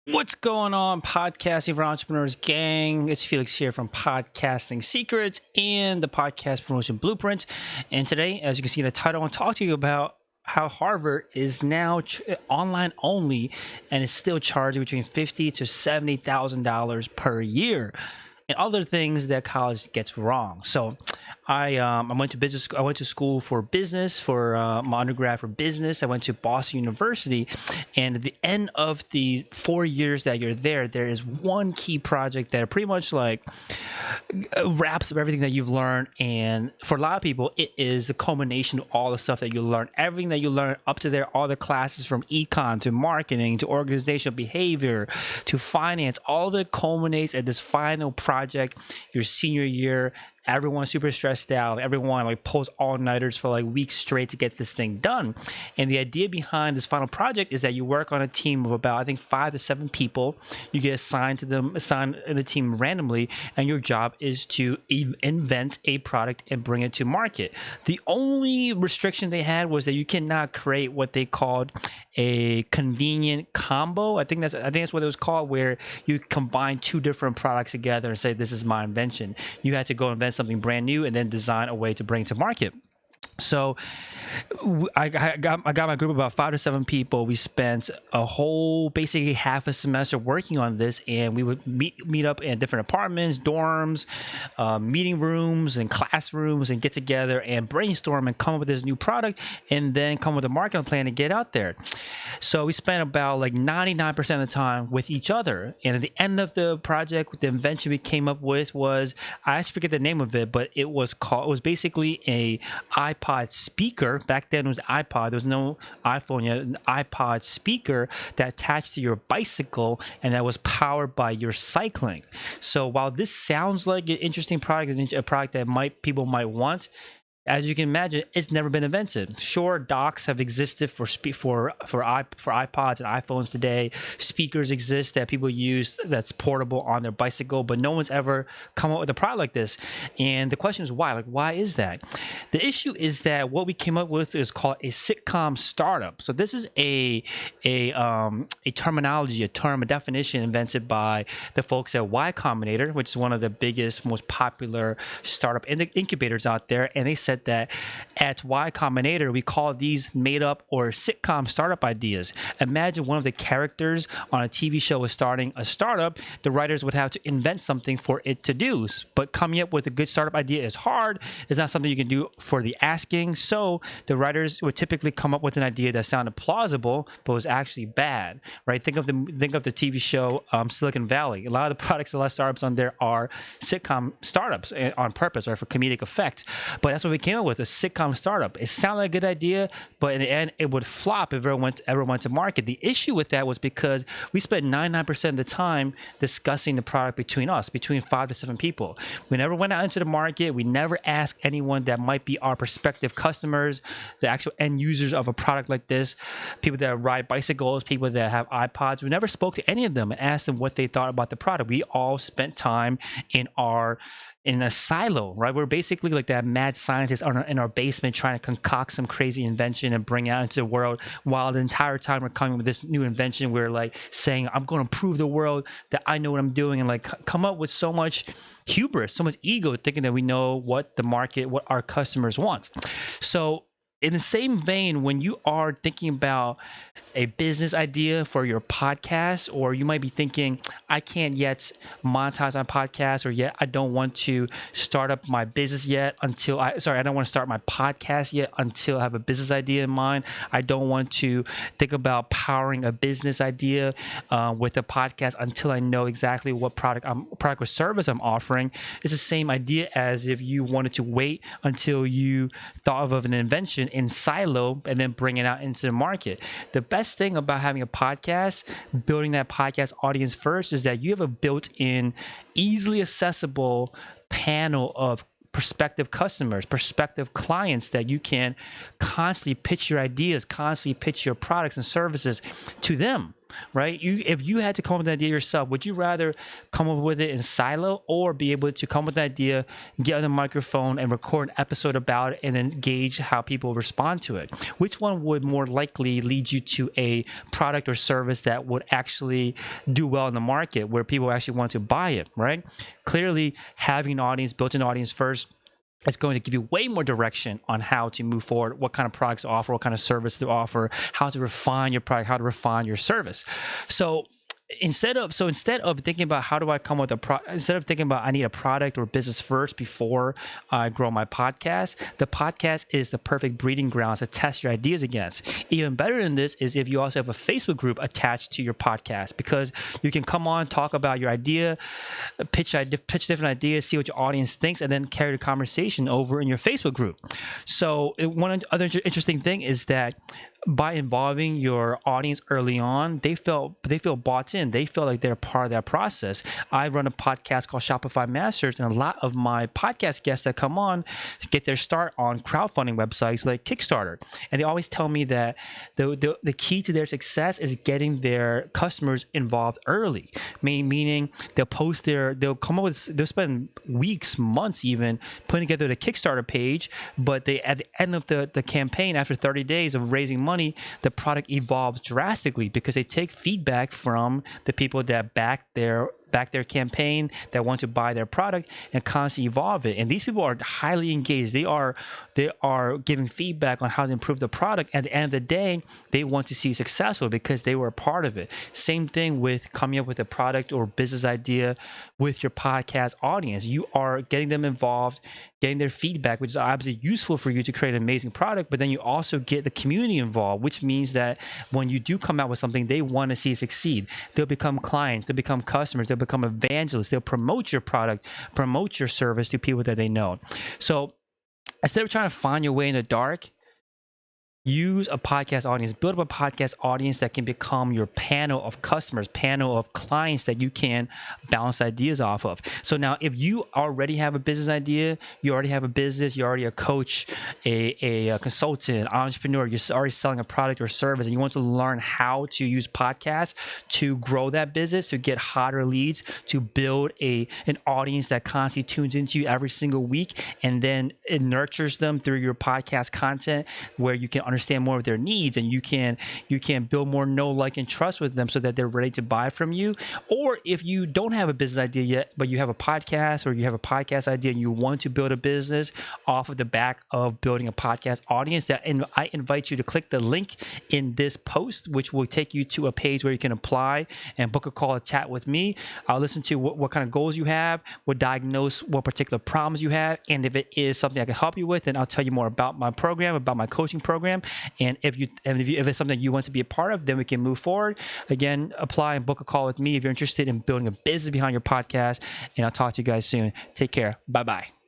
What's going on, podcasting for entrepreneurs gang? It's Felix here from Podcasting Secrets and the Podcast Promotion Blueprint. And today, as you can see in the title, I want to talk to you about how Harvard is now online only and is still charging between $50,000 to $70,000 per year, and other things that college gets wrong. So I went to business. I went to school for business for my undergrad for business. I went to Boston University, and at the end of the 4 years that you're there, there is one key project that pretty much like wraps up everything that you've learned. And for a lot of people, it is the culmination of all the stuff that you learn. Everything that you learn up to there, all the classes from econ to marketing to organizational behavior to finance, all that culminates at this final project, your senior year. Everyone's super stressed out. Everyone like pulls all-nighters for like weeks straight to get this thing done. And the idea behind this final project is that you work on a team of about, I think, 5 to 7 people. You get assigned in a team randomly, and your job is to invent a product and bring it to market. The only restriction they had was that you cannot create what they called a convenient combo. I think that's what it was called, where you combine 2 different products together and say, this is my invention. You had to go invent something brand new and then design a way to bring it to market. So I got my group of about 5 to 7 people. We spent a whole, basically half a semester working on this, and we would meet up in different apartments, dorms, meeting rooms, and classrooms, and get together and brainstorm and come up with this new product, and then come with a marketing plan to get out there. So we spent about like 99% of the time with each other. And at the end of the project, the invention we came up with was, I actually forget the name of it, but it was basically a iPod speaker. Back then it was iPod. There was no iPhone yet. An iPod speaker that attached to your bicycle and that was powered by your cycling. So while this sounds like an interesting product, a product that people might want, as you can imagine, it's never been invented. Sure, docks have existed for iPods and iPhones today. Speakers exist that people use that's portable on their bicycle, but no one's ever come up with a product like this. And the question is why? Like, why is that? The issue is that what we came up with is called a sitcom startup. So this is a terminology, a definition invented by the folks at Y Combinator, which is one of the biggest, most popular startup incubators out there. And they said that at Y Combinator, we call these made up or sitcom startup ideas. Imagine one of the characters on a TV show is starting a startup. The writers would have to invent something for it to do. But coming up with a good startup idea is hard. It's not something you can do for the asking. So the writers would typically come up with an idea that sounded plausible, but was actually bad, right? Think of the TV show Silicon Valley. A lot of the products, a lot of startups on there are sitcom startups on purpose, right, for comedic effect. But that's what we came up with, a sitcom startup. It sounded like a good idea, but in the end, it would flop if it ever went to market. The issue with that was because we spent 99% of the time discussing the product between 5 to 7 people. We never went out into the market. We never asked anyone that might be our prospective customers, the actual end users of a product like this, people that ride bicycles, people that have iPods. We never spoke to any of them and asked them what they thought about the product. We all spent time in a silo, right? We're basically like that mad scientist in our basement trying to concoct some crazy invention and bring it out into the world, while the entire time we're coming with this new invention, we're like saying, I'm going to prove the world that I know what I'm doing, and like come up with so much hubris, so much ego, thinking that we know what the market, what our customers want. So in the same vein, when you are thinking about a business idea for your podcast, or you might be thinking, I can't yet monetize my podcast, or yet I don't want to start up my business yet I don't want to start my podcast yet until I have a business idea in mind. I don't want to think about powering a business idea with a podcast until I know exactly what product or service I'm offering. It's the same idea as if you wanted to wait until you thought of an invention in silo and then bring it out into the market. The best thing about having a podcast, building that podcast audience first, is that you have a built-in, easily accessible panel of prospective customers, prospective clients that you can constantly pitch your ideas, constantly pitch your products and services to them. right? If you had to come up with an idea yourself, would you rather come up with it in silo or be able to come up with an idea, get on the microphone and record an episode about it and then gauge how people respond to it? Which one would more likely lead you to a product or service that would actually do well in the market where people actually want to buy it, right? Clearly, having an audience, built an audience first, it's going to give you way more direction on how to move forward, what kind of products to offer, what kind of service to offer, how to refine your product, how to refine your service. So instead of thinking about how do I come with instead of thinking about I need a product or business first before I grow my podcast, the podcast is the perfect breeding grounds to test your ideas against. Even better than this is if you also have a Facebook group attached to your podcast, because you can come on, talk about your idea, pitch different ideas, see what your audience thinks, and then carry the conversation over in your Facebook group. So one other interesting thing is that by involving your audience early on, they feel bought in. They feel like they're part of that process. I run a podcast called Shopify Masters, and a lot of my podcast guests that come on get their start on crowdfunding websites like Kickstarter. And they always tell me that the key to their success is getting their customers involved early. Meaning they'll spend weeks, months even putting together the Kickstarter page, but at the end of the campaign, after 30 days of raising money, the product evolves drastically because they take feedback from the people that back their campaign, that want to buy their product, and constantly evolve it. And these people are highly engaged. They are giving feedback on how to improve the product. At the end of the day, they want to see it successful because they were a part of it. Same thing with coming up with a product or business idea with your podcast audience. You are getting them involved, getting their feedback, which is obviously useful for you to create an amazing product, but then you also get the community involved, which means that when you do come out with something, they want to see it succeed. They'll become clients, they'll become customers, they'll become evangelists, they'll promote your product, promote your service to people that they know. So instead of trying to find your way in the dark, use a podcast audience, build up a podcast audience that can become your panel of customers, panel of clients that you can bounce ideas off of. So now if you already have a business idea, you already have a business, you're already a coach, a consultant, entrepreneur, you're already selling a product or service, and you want to learn how to use podcasts to grow that business, to get hotter leads, to build an audience that constantly tunes into you every single week, and then it nurtures them through your podcast content where you can understand more of their needs, and you can build more know, like, and trust with them so that they're ready to buy from you. Or if you don't have a business idea yet, but you have a podcast, or you have a podcast idea and you want to build a business off of the back of building a podcast audience, I invite you to click the link in this post, which will take you to a page where you can apply and book a call, a chat with me. I'll listen to what kind of goals you have, we'll diagnose what particular problems you have, and if it is something I can help you with, then I'll tell you more about my program, about my coaching program. And if it's something you want to be a part of, then we can move forward. Again, apply and book a call with me if you're interested in building a business behind your podcast. And I'll talk to you guys soon. Take care. Bye-bye.